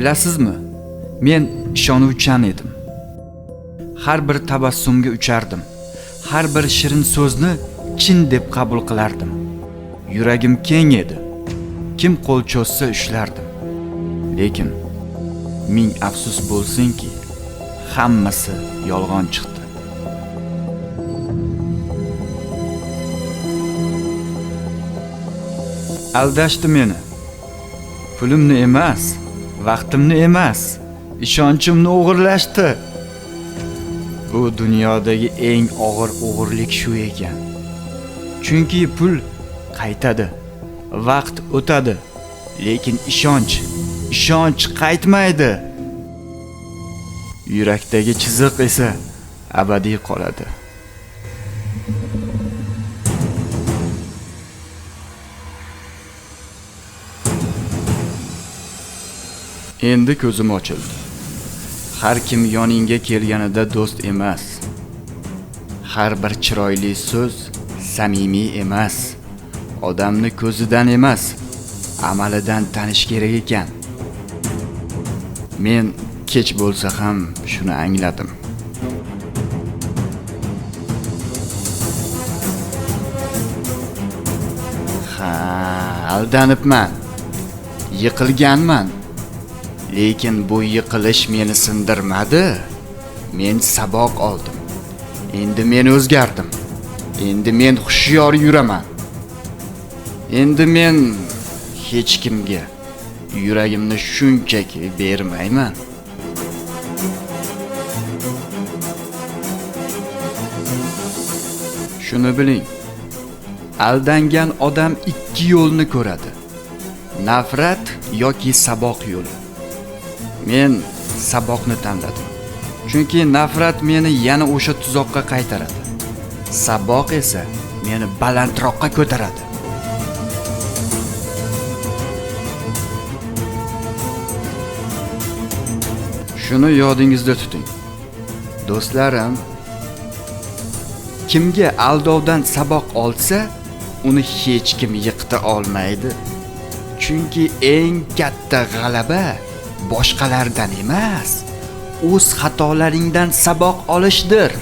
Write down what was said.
Bilasizmi? Men ishonuvchan edim. Har bir tabassumga uchardim. Har bir shirin so'zni chin deb qabul qilardim. Yuragim keng edi. Kim qo'l cho'zsa ushlardim. Lekin ming afsus bo'lsinki, hammasi yolg'on chiqdi. Aldashdi meni. Pulimni emas, vaqtimni emas, ishonchimni o'g'irlashdi. Bu dunyodagi eng og'ir o'g'irlik shu ekan. Chunki pul qaytadi, vaqt o'tadi, lekin ishonch qaytmaydi. Yurakdagi chiziq esa abadiy qoladi. Endi ko'zim ochildi. Har kim yoningga kelganida do'st emas. Har bir chiroyli so'z samimiy emas. Odamni ko'zidan emas, amalidan tanish kerak ekan. Men kech bo'lsa ham shuni angladim. Aldanibman. Yiqilganman. Lekin bu yiqilish meni sindirmadi. Men saboq oldim. Endi men o'zgardim. Endi men hushyor yuraman. Endi men hech kimga yuragimni shunchaki bermayman. Shuni biling. Aldangan odam ikki yo'lni ko'radi. Nafrat yoki saboq yo'li. Men saboqni tanladim. Chunki nafrat meni yana o'sha tuzoqqa qaytaradi. Saboq esa meni balandroqqa ko'taradi. Shuni yodingizda tuting. Do'stlarim, kimga aldovdan saboq olsa, uni hech kim yiqita olmaydi. Chunki eng katta g'alaba boshqalardan emas, o'z xatolaringdan saboq olishdir.